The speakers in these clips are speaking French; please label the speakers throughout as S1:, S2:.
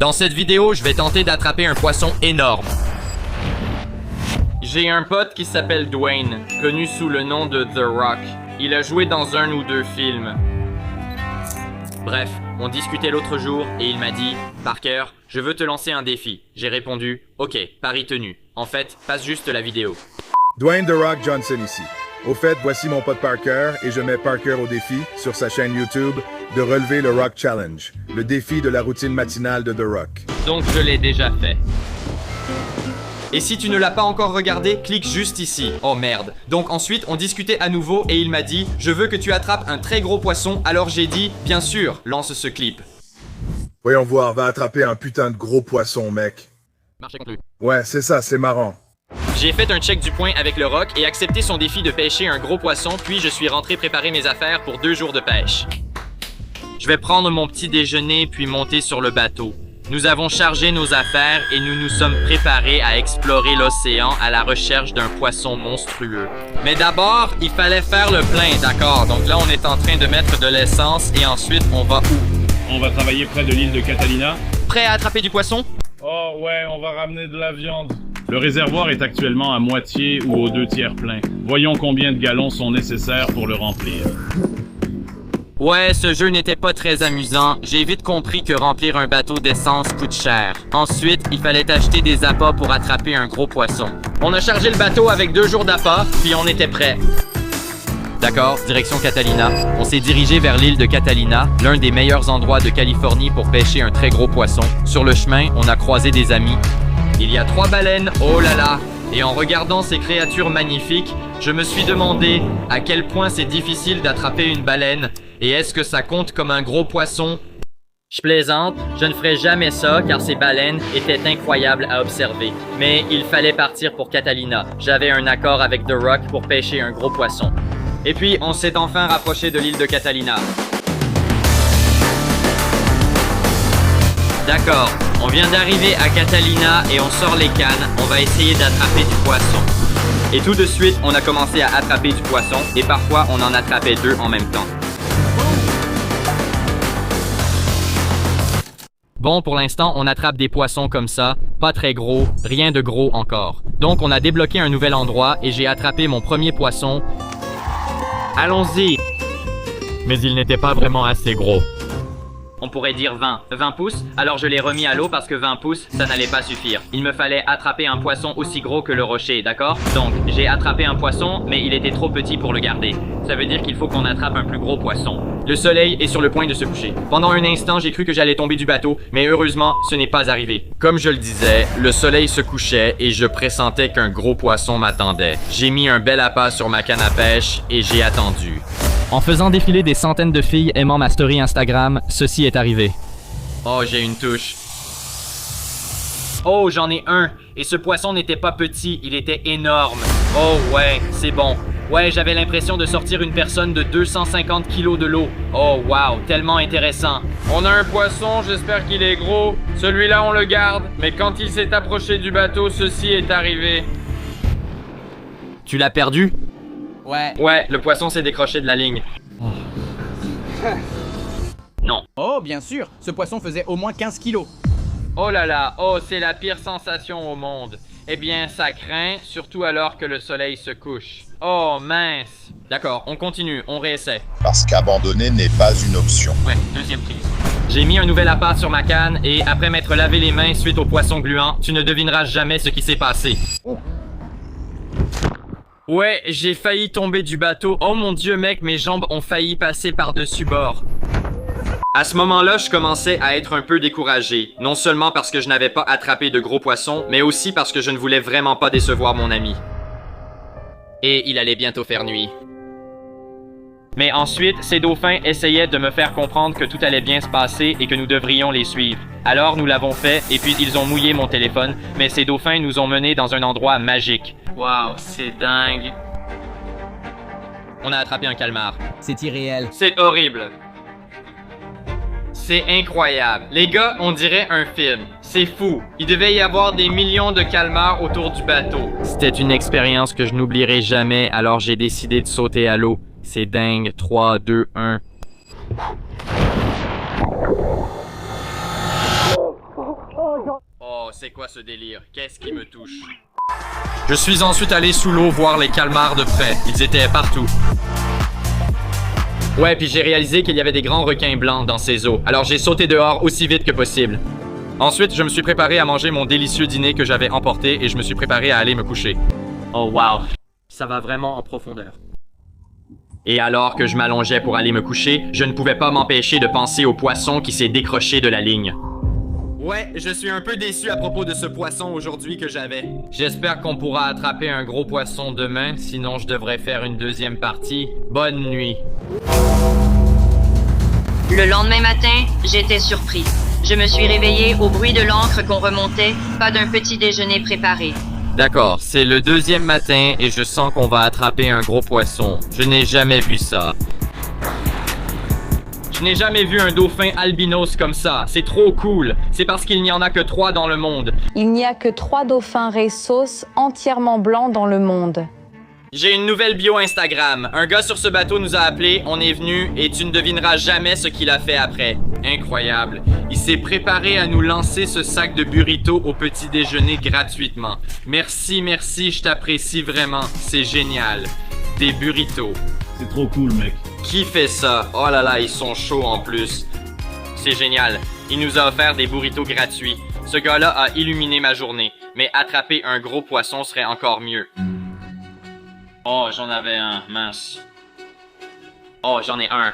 S1: Dans cette vidéo, je vais tenter d'attraper un poisson énorme. J'ai un pote qui s'appelle Dwayne, connu sous le nom de The Rock. Il a joué dans 1 ou 2 films. Bref, on discutait l'autre jour et il m'a dit « Parker, je veux te lancer un défi. » J'ai répondu « Ok, pari tenu. En fait, passe juste la vidéo. »
S2: Dwayne The Rock Johnson ici. Au fait, voici mon pote Parker et je mets Parker au défi, sur sa chaîne YouTube, de relever le Rock Challenge, le défi de la routine matinale de The Rock.
S1: Donc je l'ai déjà fait. Et si tu ne l'as pas encore regardé, clique juste ici. Oh merde. Donc ensuite, on discutait à nouveau et il m'a dit « Je veux que tu attrapes un très gros poisson. » Alors j'ai dit « Bien sûr, lance ce clip. »
S2: Voyons voir, va attraper un putain de gros poisson, mec.
S1: Marché conclu.
S2: Ouais, c'est ça, c'est marrant.
S1: J'ai fait un check du point avec le Rock et accepté son défi de pêcher un gros poisson, puis je suis rentré préparer mes affaires pour 2 jours de pêche. Je vais prendre mon petit déjeuner puis monter sur le bateau. Nous avons chargé nos affaires et nous nous sommes préparés à explorer l'océan à la recherche d'un poisson monstrueux. Mais d'abord, il fallait faire le plein, d'accord? Donc là, on est en train de mettre de l'essence et ensuite, on va où?
S3: On va travailler près de l'île de Catalina.
S1: Prêt à attraper du poisson?
S3: Oh ouais, on va ramener de la viande. Le réservoir est actuellement à moitié ou aux 2/3 plein. Voyons combien de gallons sont nécessaires pour le remplir.
S1: Ouais, ce jeu n'était pas très amusant. J'ai vite compris que remplir un bateau d'essence coûte cher. Ensuite, il fallait acheter des appâts pour attraper un gros poisson. On a chargé le bateau avec 2 jours d'appâts, puis on était prêt. D'accord, direction Catalina. On s'est dirigé vers l'île de Catalina, l'un des meilleurs endroits de Californie pour pêcher un très gros poisson. Sur le chemin, on a croisé des amis. Il y a 3 baleines, oh là là! Et en regardant ces créatures magnifiques, je me suis demandé à quel point c'est difficile d'attraper une baleine et est-ce que ça compte comme un gros poisson? Je plaisante, je ne ferai jamais ça car ces baleines étaient incroyables à observer. Mais il fallait partir pour Catalina. J'avais un accord avec The Rock pour pêcher un gros poisson. Et puis, on s'est enfin rapproché de l'île de Catalina. D'accord, on vient d'arriver à Catalina et on sort les cannes. On va essayer d'attraper du poisson. Et tout de suite, on a commencé à attraper du poisson et parfois, on en attrapait 2 en même temps. Bon, pour l'instant, on attrape des poissons comme ça, pas très gros, rien de gros encore. Donc, on a débloqué un nouvel endroit et j'ai attrapé mon premier poisson. Allons-y! Mais il n'était pas vraiment assez gros. On pourrait dire 20 pouces, alors je l'ai remis à l'eau parce que 20 pouces, ça n'allait pas suffire. Il me fallait attraper un poisson aussi gros que le rocher, d'accord? Donc, j'ai attrapé un poisson, mais il était trop petit pour le garder. Ça veut dire qu'il faut qu'on attrape un plus gros poisson. Le soleil est sur le point de se coucher. Pendant un instant, j'ai cru que j'allais tomber du bateau, mais heureusement, ce n'est pas arrivé. Comme je le disais, le soleil se couchait et je pressentais qu'un gros poisson m'attendait. J'ai mis un bel appât sur ma canne à pêche et j'ai attendu. En faisant défiler des centaines de filles aimant ma story Instagram, ceci est arrivé. Oh, j'ai une touche. Oh, j'en ai un. Et ce poisson n'était pas petit, il était énorme. Oh ouais, c'est bon. Ouais, j'avais l'impression de sortir une personne de 250 kilos de l'eau. Oh wow, tellement intéressant. On a un poisson, j'espère qu'il est gros. Celui-là, on le garde. Mais quand il s'est approché du bateau, ceci est arrivé. Tu l'as perdu?
S4: Ouais.
S1: Ouais, le poisson s'est décroché de la ligne. Non.
S4: Oh, bien sûr, ce poisson faisait au moins 15 kilos.
S1: Oh là là, oh, c'est la pire sensation au monde. Eh bien, ça craint, surtout alors que le soleil se couche. Oh, mince. D'accord, on continue, on réessaie.
S5: Parce qu'abandonner n'est pas une option.
S1: Ouais, deuxième prise. J'ai mis un nouvel appât sur ma canne et après m'être lavé les mains suite au poisson gluant, tu ne devineras jamais ce qui s'est passé. Ouais, j'ai failli tomber du bateau. Oh mon Dieu, mec, mes jambes ont failli passer par-dessus bord. À ce moment-là, je commençais à être un peu découragé. Non seulement parce que je n'avais pas attrapé de gros poissons, mais aussi parce que je ne voulais vraiment pas décevoir mon ami. Et il allait bientôt faire nuit. Mais ensuite, ces dauphins essayaient de me faire comprendre que tout allait bien se passer et que nous devrions les suivre. Alors nous l'avons fait et puis ils ont mouillé mon téléphone, mais ces dauphins nous ont menés dans un endroit magique. Waouh, c'est dingue. On a attrapé un calmar.
S4: C'est irréel.
S1: C'est horrible. C'est incroyable. Les gars, on dirait un film. C'est fou. Il devait y avoir des millions de calmars autour du bateau. C'était une expérience que je n'oublierai jamais, alors j'ai décidé de sauter à l'eau. C'est dingue. 3, 2, 1. Oh, c'est quoi ce délire? Qu'est-ce qui me touche? Je suis ensuite allé sous l'eau voir les calmars de près. Ils étaient partout. Ouais, puis j'ai réalisé qu'il y avait des grands requins blancs dans ces eaux. Alors j'ai sauté dehors aussi vite que possible. Ensuite, je me suis préparé à manger mon délicieux dîner que j'avais emporté et je me suis préparé à aller me coucher. Oh wow, ça va vraiment en profondeur. Et alors que je m'allongeais pour aller me coucher, je ne pouvais pas m'empêcher de penser au poisson qui s'est décroché de la ligne. Ouais, je suis un peu déçu à propos de ce poisson aujourd'hui que j'avais. J'espère qu'on pourra attraper un gros poisson demain, sinon je devrais faire une deuxième partie. Bonne nuit.
S6: Le lendemain matin, j'étais surpris. Je me suis réveillé au bruit de l'encre qu'on remontait, pas d'un petit déjeuner préparé.
S1: D'accord, c'est le deuxième matin et je sens qu'on va attraper un gros poisson. Je n'ai jamais vu ça. Je n'ai jamais vu un dauphin albinos comme ça. C'est trop cool. C'est parce qu'il n'y en a que 3 dans le monde.
S7: Il n'y a que 3 dauphins rhesus entièrement blancs dans le monde.
S1: J'ai une nouvelle bio Instagram. Un gars sur ce bateau nous a appelés, on est venu et tu ne devineras jamais ce qu'il a fait après. Incroyable. Il s'est préparé à nous lancer ce sac de burritos au petit déjeuner gratuitement. Merci, je t'apprécie vraiment. C'est génial. Des burritos.
S3: C'est trop cool, mec.
S1: Qui fait ça? Oh là là, ils sont chauds en plus. C'est génial. Il nous a offert des burritos gratuits. Ce gars-là a illuminé ma journée. Mais attraper un gros poisson serait encore mieux. Oh, j'en avais un, mince. Oh, j'en ai un.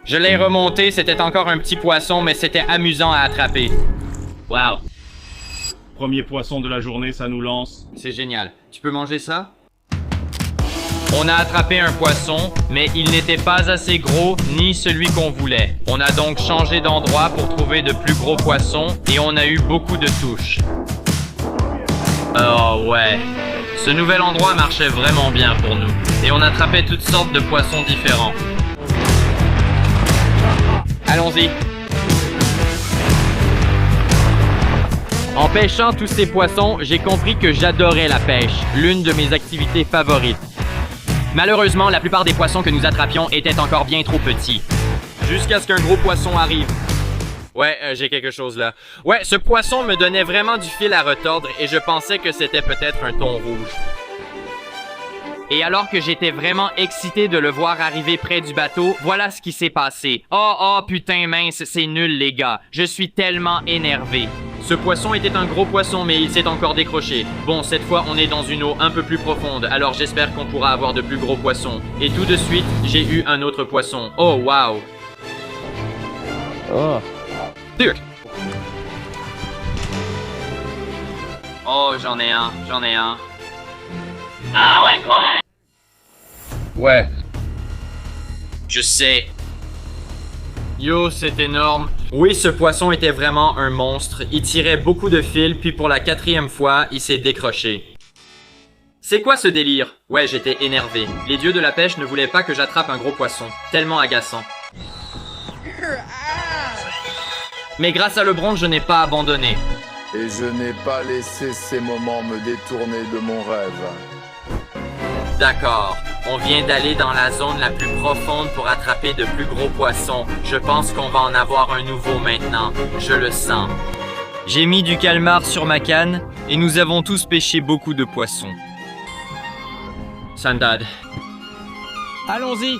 S1: Je l'ai remonté, c'était encore un petit poisson, mais c'était amusant à attraper. Wow.
S3: Premier poisson de la journée, ça nous lance.
S1: C'est génial. Tu peux manger ça? On a attrapé un poisson, mais il n'était pas assez gros ni celui qu'on voulait. On a donc changé d'endroit pour trouver de plus gros poissons et on a eu beaucoup de touches. Oh ouais. Ce nouvel endroit marchait vraiment bien pour nous. Et on attrapait toutes sortes de poissons différents. Allons-y. En pêchant tous ces poissons, j'ai compris que j'adorais la pêche, l'une de mes activités favorites. Malheureusement, la plupart des poissons que nous attrapions étaient encore bien trop petits. Jusqu'à ce qu'un gros poisson arrive. Ouais, j'ai quelque chose là. Ouais, ce poisson me donnait vraiment du fil à retordre et je pensais que c'était peut-être un thon rouge. Et alors que j'étais vraiment excité de le voir arriver près du bateau, voilà ce qui s'est passé. Oh putain mince, c'est nul les gars. Je suis tellement énervé. Ce poisson était un gros poisson mais il s'est encore décroché. Bon, cette fois on est dans une eau un peu plus profonde, alors j'espère qu'on pourra avoir de plus gros poissons. Et tout de suite, j'ai eu un autre poisson. Oh wow. Oh. Oh, j'en ai un. Ah ouais, quoi? Ouais. Je sais. Yo, c'est énorme. Oui, ce poisson était vraiment un monstre. Il tirait beaucoup de fil, puis pour la 4e fois, il s'est décroché. C'est quoi ce délire? Ouais, j'étais énervé. Les dieux de la pêche ne voulaient pas que j'attrape un gros poisson. Tellement agaçant. Mais grâce à LeBron, je n'ai pas abandonné.
S5: Et je n'ai pas laissé ces moments me détourner de mon rêve.
S1: D'accord. On vient d'aller dans la zone la plus profonde pour attraper de plus gros poissons. Je pense qu'on va en avoir un nouveau maintenant. Je le sens. J'ai mis du calmar sur ma canne et nous avons tous pêché beaucoup de poissons. Sandad.
S4: Allons-y.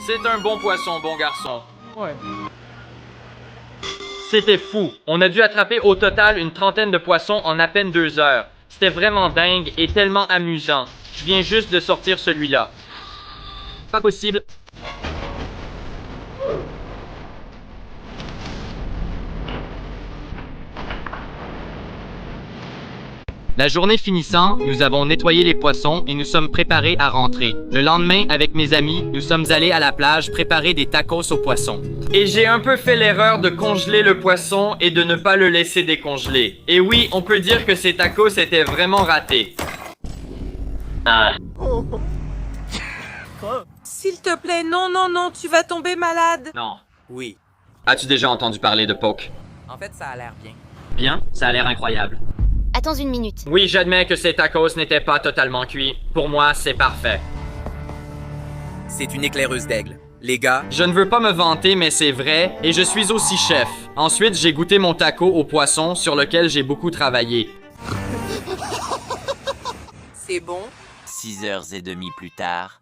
S1: C'est un bon poisson, bon garçon.
S4: Ouais.
S1: C'était fou. On a dû attraper au total une 30aine de poissons en à peine 2 heures. C'était vraiment dingue et tellement amusant. Je viens juste de sortir celui-là. Pas possible. La journée finissant, nous avons nettoyé les poissons et nous sommes préparés à rentrer. Le lendemain, avec mes amis, nous sommes allés à la plage préparer des tacos aux poissons. Et j'ai un peu fait l'erreur de congeler le poisson et de ne pas le laisser décongeler. Et oui, on peut dire que ces tacos étaient vraiment ratés.
S8: S'il te plaît, non, tu vas tomber malade.
S1: Non.
S4: Oui.
S1: As-tu déjà entendu parler de poke?
S4: En fait, ça a l'air bien.
S1: Bien, ça a l'air incroyable.
S9: Attends une minute.
S1: Oui, j'admets que ces tacos n'étaient pas totalement cuits. Pour moi, c'est parfait.
S4: C'est une éclaireuse d'aigle. Les gars,
S1: Je ne veux pas me vanter, mais c'est vrai, et je suis aussi chef. Ensuite, j'ai goûté mon taco au poisson sur lequel j'ai beaucoup travaillé.
S8: C'est bon.
S4: 6h30 plus tard.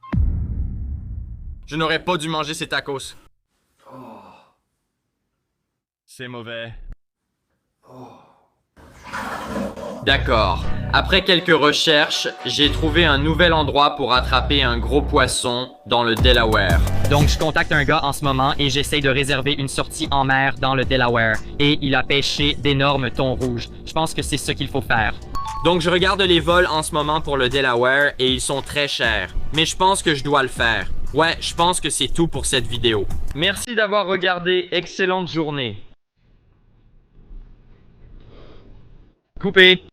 S1: Je n'aurais pas dû manger ces tacos. C'est mauvais. D'accord. Après quelques recherches, j'ai trouvé un nouvel endroit pour attraper un gros poisson dans le Delaware. Donc je contacte un gars en ce moment et j'essaye de réserver une sortie en mer dans le Delaware. Et il a pêché d'énormes thons rouges. Je pense que c'est ce qu'il faut faire. Donc je regarde les vols en ce moment pour le Delaware et ils sont très chers. Mais je pense que je dois le faire. Ouais, je pense que c'est tout pour cette vidéo. Merci d'avoir regardé. Excellente journée. Coupé.